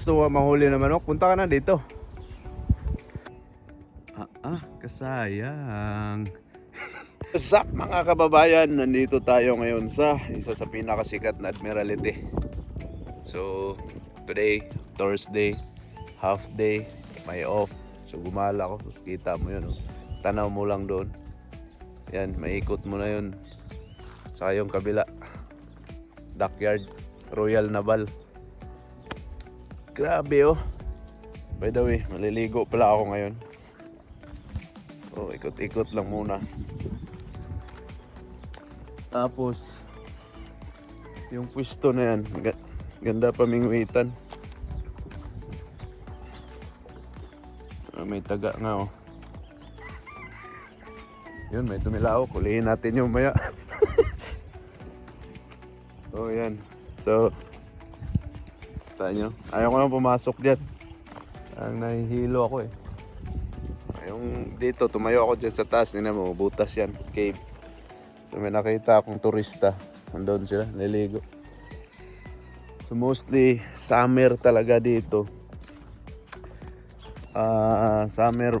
Gusto mo mahuli na manok? Punta ka na dito. Kasayang. What's up mga kababayan? Nandito tayo ngayon sa isa sa pinakasikat na Admiralty. So, today, Thursday, half day, may off. So, gumala ko. So, kita mo yun. Oh. Tanaw mo lang doon. Yan, maikot mo na yun. Sa yung kabila. Dockyard, Royal Naval. Grabe oh. By the way, maliligo pala ako ngayon. So, ikot-ikot lang muna. Tapos, yung pwesto na yan, ganda pamingwitan. May taga nga oh. Yun, may tumilaok. Hulihin natin yung maya. Oh, yan. So, nyo. Ayaw ko lang pumasok dyan. Ang nahihilo ako eh. Yung dito, tumayo ako dyan sa taas. Nina mo, butas yan. Cave. So may nakita akong turista. Nandun sila, naliligo. So mostly, summer talaga dito. Summer,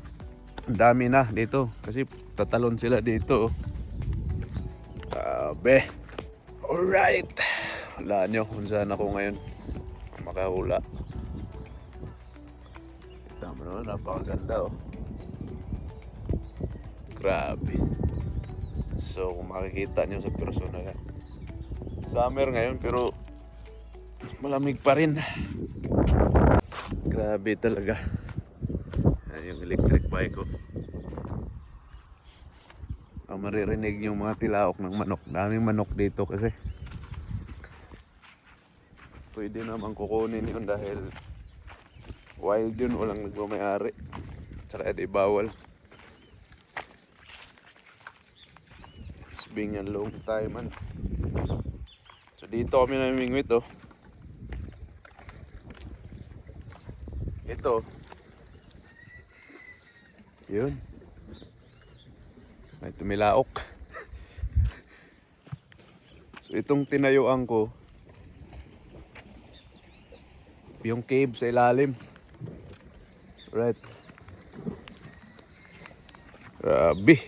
dami na dito. Kasi tatalon sila dito. Grabe. Alright. Wala nyo kung saan ako ngayon makahula. Kita mo naman, napakaganda oh. Grabe. So kung makikita nyo sa personal, summer ngayon pero malamig pa rin. Grabe talaga. Yan yung electric bike ko. Maririnig yung mga tilaok ng manok. Daming manok dito kasi pwede naman kukunin yun dahil wild yun, walang nagmamayari. Tsaka di bawal. It's been a long time man. So dito kami namimingwit oh. Ito. Yun. May tumilaok. So itong tinayuan ko, yung cave sa ilalim. Right. Grabe.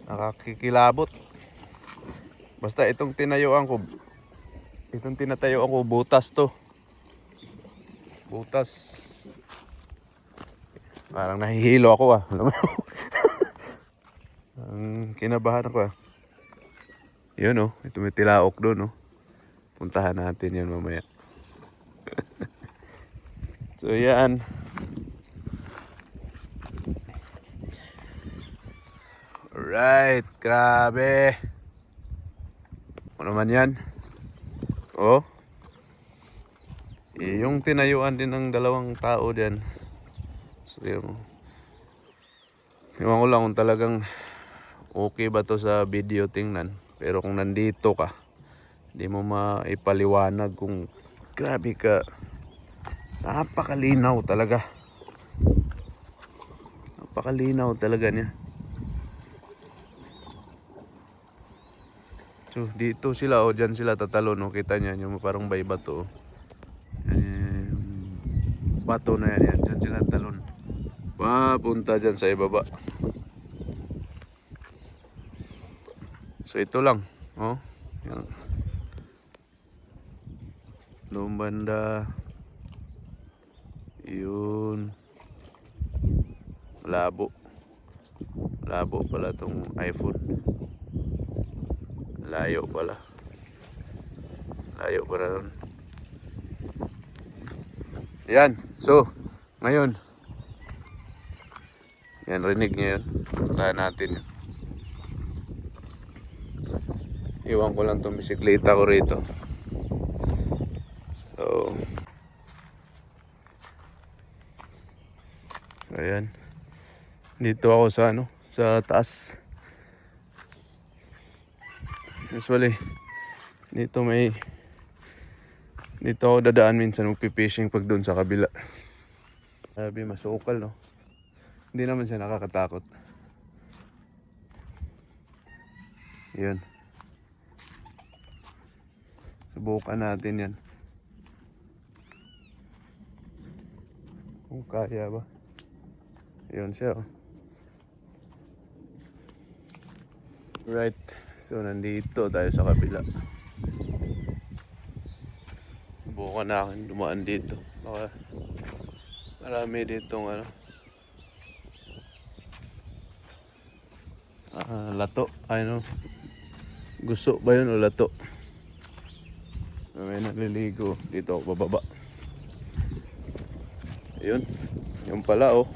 Nakakikilabot. Basta itong tinayuan ko, itong tinatayuan ko, butas to. Butas. Parang nahihilo ako ah. Ang kinabahan ako ah. Yun oh, ito may tilaok doon oh. Puntahan natin yun mamaya. So yan. Alright, grabe. Ano naman yan? Oh. Yung tinayuan din ng dalawang tao dyan. So yun. Iwan ko lang kung talagang okay ba to sa video tingnan. Pero kung nandito ka, hindi mo maipaliwanag kung grabe ka. Napakalinaw talaga. Napakalinaw talaga niya. So dito sila o dyan sila tatalon no? Kita niya yung parang bay bato. Bato na yan, dyan sila talon. Papunta dyan sa ibaba. So ito lang oh. Yan. Doon banda. Yun. Labo. Labo pala tong iPhone. Layo pala. Layo pala nun. Yan. So, ngayon. Yan, rinig nyo yun. Puntahan natin. Iwan ko lang tong bisikleta ko rito. So, ayan. Dito ako sa ano, sa taas. Usually, dito ako dadaan minsan magpipishing pag doon sa kabila. Sabi masukal no. Hindi naman siya nakakatakot. Yun. Subukan natin yan. Kung kaya ba. Yun siya oh. Right. So nandito tayo sa kabila. Subukan na akin dumaan dito. Baka marami ditong ano. Lato. Ano? Gusto ba yun o lato? May naliligo. Dito ako bababa. Ayun. Yung pala oh.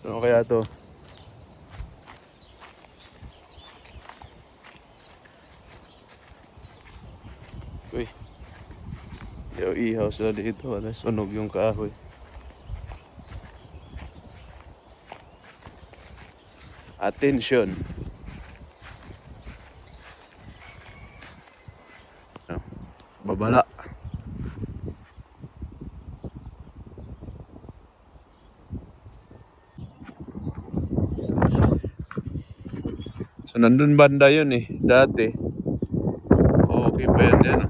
Ano kaya to? Uy. Yung ihaw sila dito. Ano, sunog yung kahoy. Attention. Babala. So nandun banda yun eh, dati. Okay pa yan yan.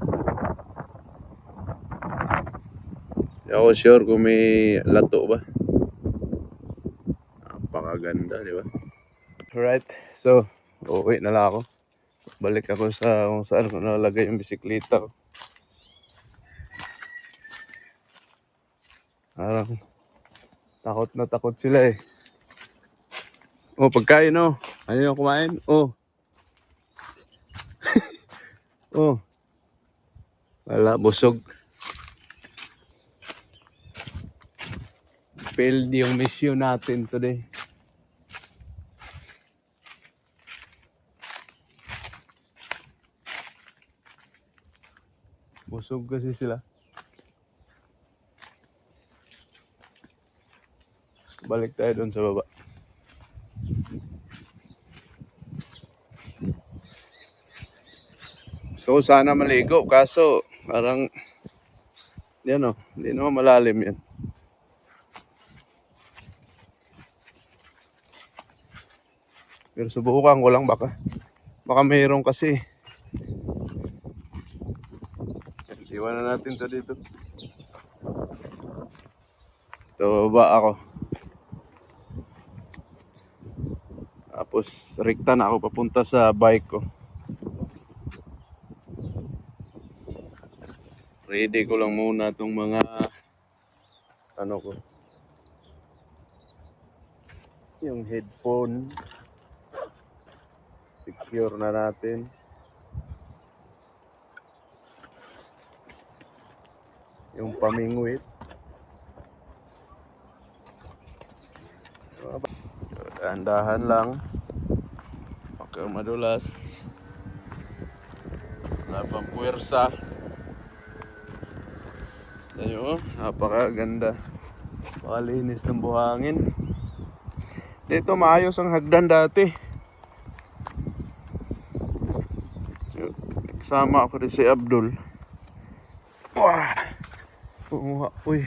Hindi ako sure kung may lato ba. Napakaganda, di ba? Alright, so uuwi na lang ako. Balik ako sa kung saan ko nalagay yung bisikleta ko. Parang takot na takot sila eh. Oh, pagkain oh. Ano yung kumain? Oh. Oh. Wala, busog. Failed yung mission natin today. Busog kasi sila. Balik tayo doon sa baba. So sana maligo kaso parang yan oh, hindi naman malalim yan. Pero subukan ko lang baka mayroon kasi. Iwan na natin to dito. Ito ba ako. Tapos rekta na ako papunta sa bike ko. Ready ko lang muna itong mga ano ko. Yung headphone. Secure na natin. Yung pamingwit. Dahan-dahan lang. Huwag madulas. Wala pang puwersa. Ayun, napakaganda. Pakalinis ng buhangin. Dito maayos ang hagdan dati. Kasama ako rin si Abdul. Wah! Pumuha. Uy.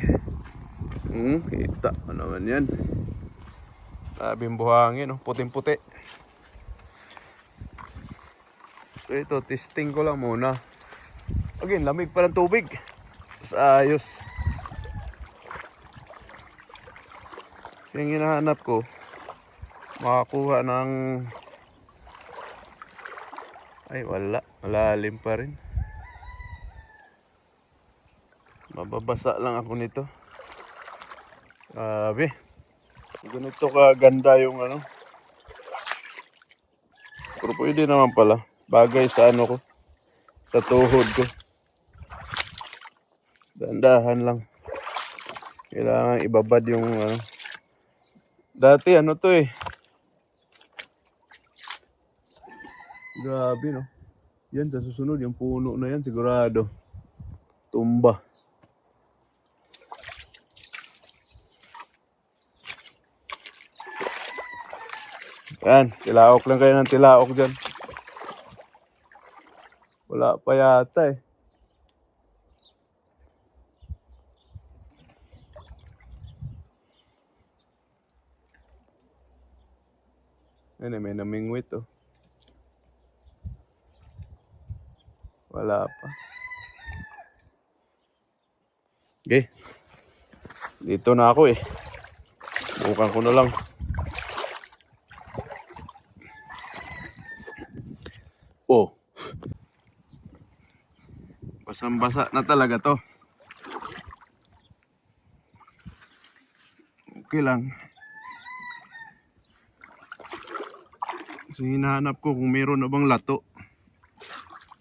Kita pa naman yan. Labing buhangin, oh. Puting-puti. So ito, testing ko lang muna. Again, lamig pa ng tubig. Mas ayos. Kasi yung hinahanap ko, makakuha ng... Ay, wala. Malalim pa rin. Mababasa lang ako nito. Sabi. Ganito kaganda yung ano. Pero pwede naman pala. Bagay sa ano ko. Sa tuhod ko. Dandahan lang. Kailangan ibabad yung ano. Dati ano to eh. Grabe no. Yan sa susunod. Yung puno na yan sigurado. Tumba. Yan. Tilaok lang kayo ng tilaok dyan. Wala pa yata eh. Ayun, may namingwit oh. Wala pa. Okay. Dito na ako eh. Bukan ko na lang. Oh. Basang-basa na talaga to. Okay lang. Kasi hinahanap ko kung meron na bang lato.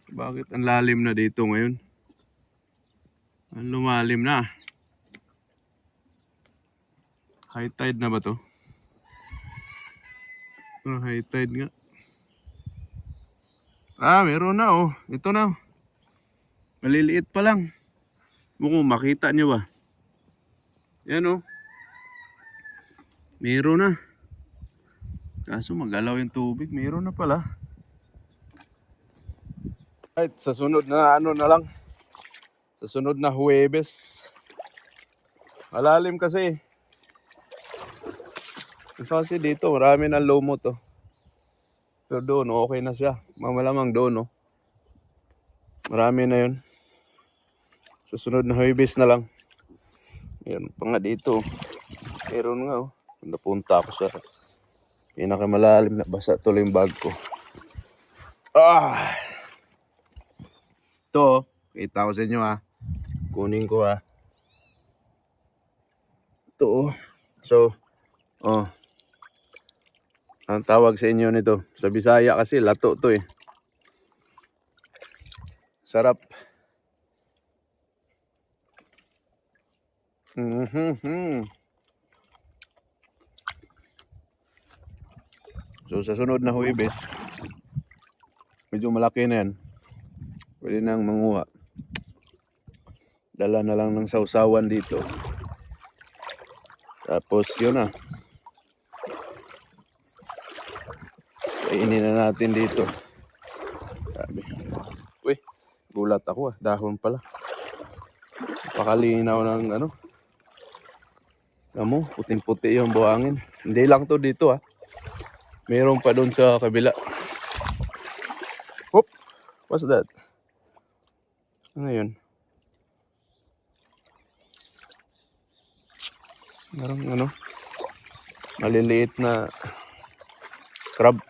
Bakit ang lalim na dito ngayon? Ang lumalim na. High tide na ba to? High tide nga. Meron na oh. Ito na. Maliliit pa lang. Mukhang makita nyo ba? Yan oh. Meron na. Kaso magalaw yung tubig. Meron na pala. Right, sa sunod na ano na lang. Sa sunod na Huwebes. Malalim kasi. Kasi dito marami ng lumot oh. Pero doon okay na siya. Malamang doon oh. Marami na yun. Sa sunod na Huwebes na lang. Meron pa nga dito. Meron nga oh. Napunta ako sa pinakamalalim na basa tuloy yung bag ko. Ito, kita ko sa inyo ha. Kunin ko ha. Ito So, ang tawag sa inyo nito. Sa Bisaya kasi lato to eh. Sarap. So sa sunod na Huwebes, medyo malaki na yan. Pwede nang manguha. Dala na lang ng sausawan dito. Tapos yun na. Kainin na natin dito. Sabi. Uy, gulat ako dahon pala. Pakalinaw ng ano. Amo, puting-puti yung buhangin. Hindi lang to dito Meron pa doon sa kabila. Hop, what's that? Ano yun? Parang ano, maliliit na crab.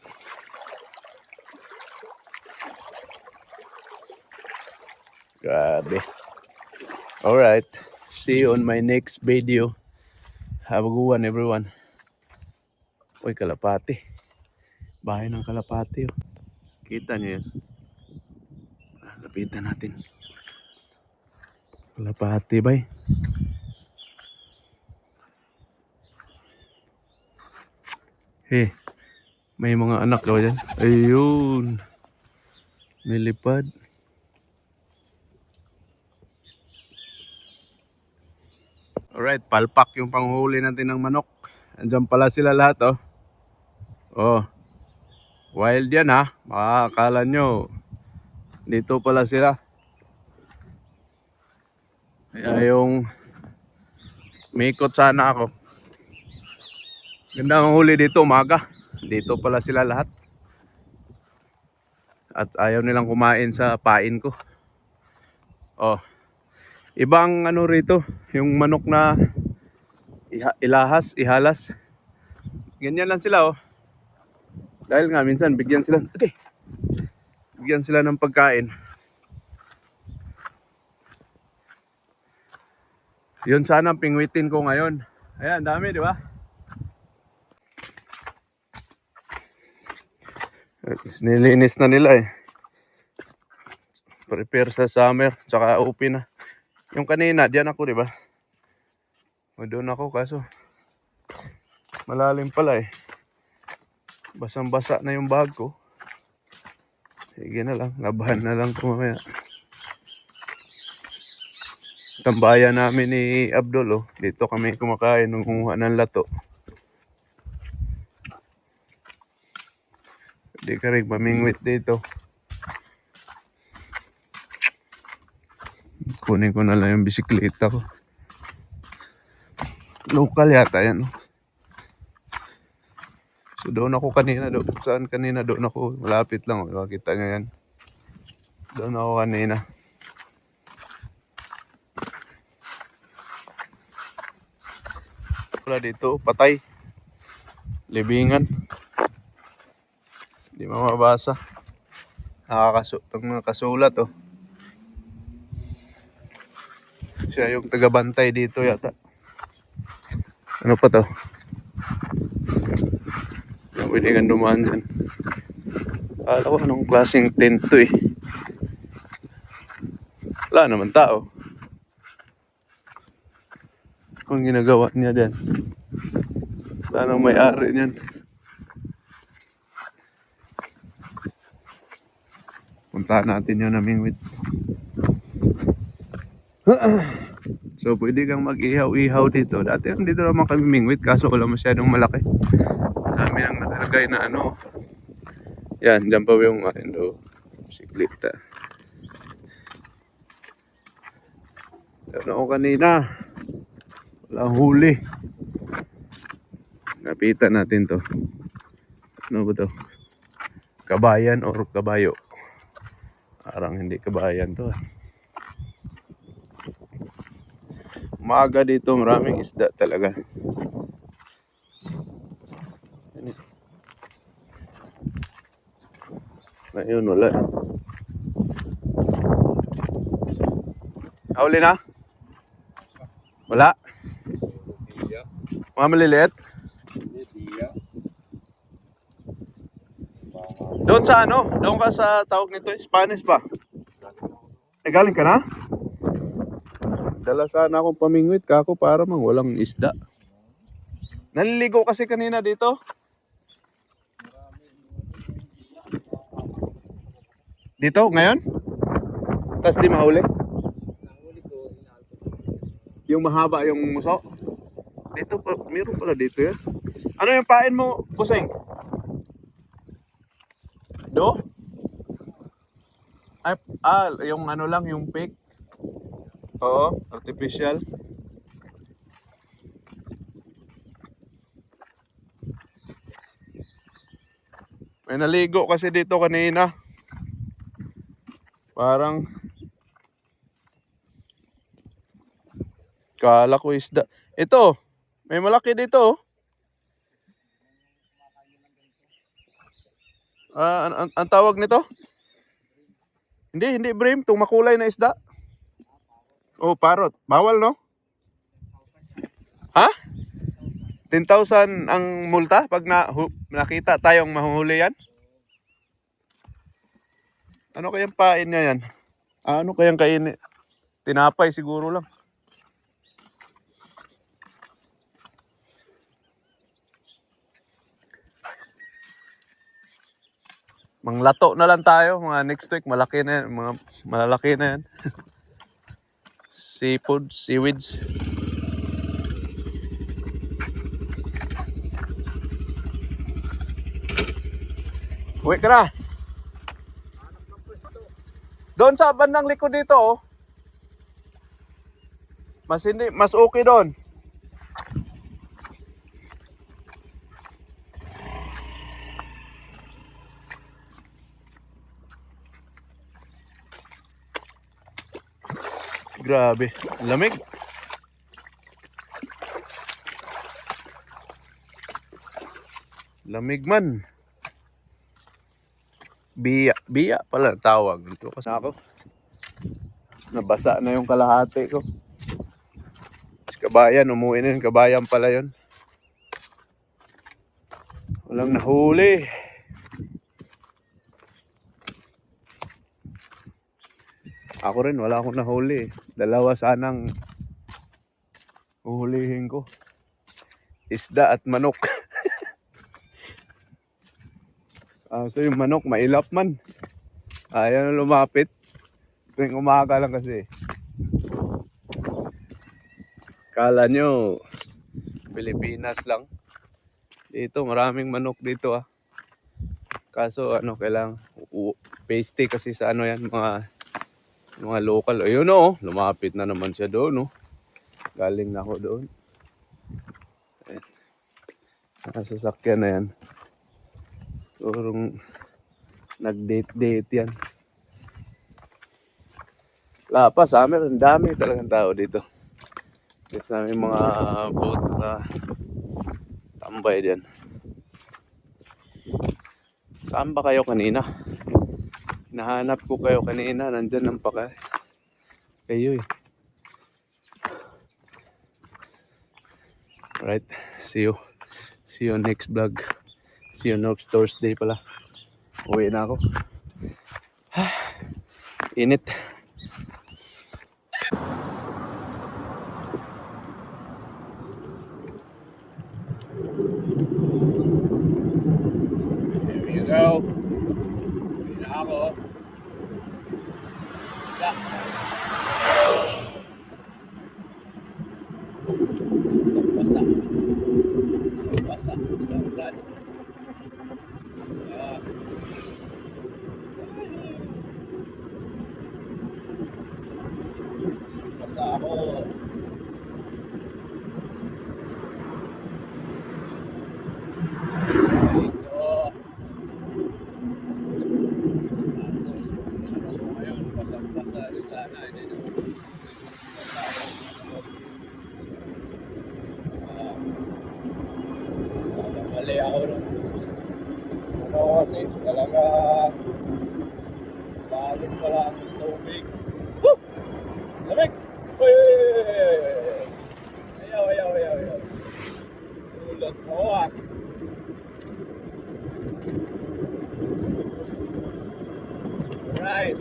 Grabe. Alright, see you on my next video. Have a good one everyone. Uy, kalapati. Bahay ng kalapati oh. Kita nyo yan. Lapitan natin. Kalapati bay. May mga anak daw dyan. Ayun. May lipad. Alright, palpak yung panghuli natin ng manok. Andyan pala sila lahat wild yan Makakala nyo dito pala sila. Kaya yung mikot sana ako. Ganda ang huli dito umaga. Dito pala sila lahat. At ayaw nilang kumain sa pain ko. Ibang ano rito, yung manok na ihalas. Ganyan lang sila Dahil nga minsan bigyan sila ng pagkain. Yun sana ang pingwitin ko ngayon. Ayan, dami, di ba? Nilinis na nila Prepare sa summer, tsaka open na. Yung kanina, diyan ako, di ba? Doon ako, kaso malalim pala Basang-basa na yung bag ko. Sige na lang, labahan na lang ito mamaya. Tambayan namin ni Abdul Dito kami kumakain ng kumuha ng lato. Hindi ka rin mamingwit dito. Kunin ko na lang yung bisikleta ko. Local yata yan So doon ako kanina, saan kanina? Doon ako, malapit lang. Makita nyo yan. Doon ako kanina. Wala dito, patay. Libingan. Hindi mamabasa. Nakakasulat oh. Siya yung tagabantay dito yata. Ano pa to? Pwede kang dumaan dyan. Alam ko anong klaseng tent to eh. Wala naman tao. Kung ginagawa niya dyan. Wala nang may-ari niyan. Puntahan natin yun na Mingwit. So pwede kang mag-ihaw-ihaw dito. Dati dito naman kami Mingwit kaso wala masyadong malaki. Dami nang nakalagay na ano. Yan, dyan pa yung bisikleta. Yan ako kanina. Walang huli. Napitan natin to. Ano ba to? Kabayan or kabayo? Parang hindi kabayan to. Maaga dito, maraming isda talaga. Ngayon wala. Huli na? Wala? Mga maliliit? Doon sa ano? Doon ka sa tawag nito, Spanish pa? Galing ka na? Dala sana akong pamingwit kako para mang walang isda. Naliligo kasi kanina dito. Dito ngayon? Tas di mahuli? Yung mahaba yung muso? Dito pa, meron pala dito yan. Ano yung pain mo, Buseng? Do? Ay, yung ano lang, yung pig. Oo, artificial. May naligo kasi dito kanina. Parang kala ko isda. Ito, may malaki dito. Ang tawag nito? Hindi brim, itong makulay na isda. Oh, parrot. Bawal, no? Ha? 10,000 ang multa pag nakita tayong mahuhuli yan? Ano kayang pain niya yan? Ano kayang kainin? Tinapay siguro lang. Manglato na lang tayo, mga next week, malaki na yan, mga malalaki na yan. Seafood, seaweeds. Uwi ka na. Doon sa bandang likod dito, oh. Mas okay doon. Grabe, lamig. Lamig man. Biya pala tawag dito kasi ako. Nabasa na yung kalahati ko. Si kabayan, umuwi na yung kabayan pala yun. Walang nahuli. Ako rin, wala akong nahuli. Dalawa sanang uhulihin ko. Isda at manok. So yung manok, mailap man. Ayaw na lumapit. Tuwing umaga lang kasi. Kala nyo, Pilipinas lang. Dito, maraming manok dito ah. Kaso ano, kailangan pasty kasi sa ano yan, mga local. Ayun o, lumapit na naman siya doon. Galing na ako doon. Nasa sasakyan na yan. Sigurong nag-date-date yan. Wala pa, summer, ang dami talagang tao dito. Kasi sa aming mga boat na tambay dyan. Saan ba kayo kanina? Nahanap ko kayo kanina, nandyan lang pa kayo eh. Alright, see you. See you next vlog. See you next Thursday pala. Uwi na ako. Init. Here you go. Uwi na ako. Stop. Basang-basa. Basang-basa. Basang-ulan. Basa ako. Mali ako nun. Kasi talaga lalim pala ang tubig. Woo! Lamig! Uy! Ayaw. Ulot mo ah. Right.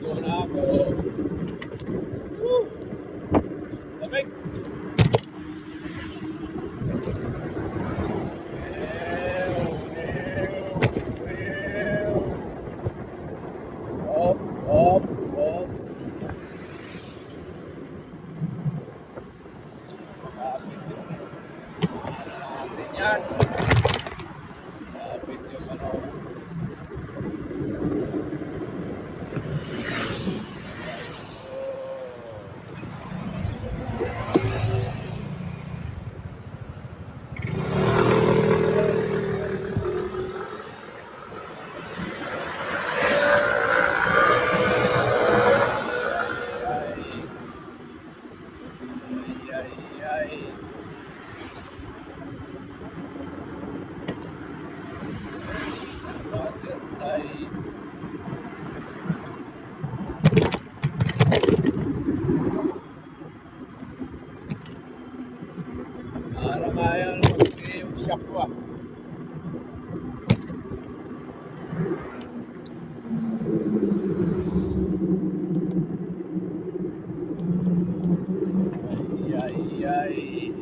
Doon ako. Woo! Lamig! Up. Kapit yan. Kapit yung ano. Para kaya yung shock ko ah. Ay.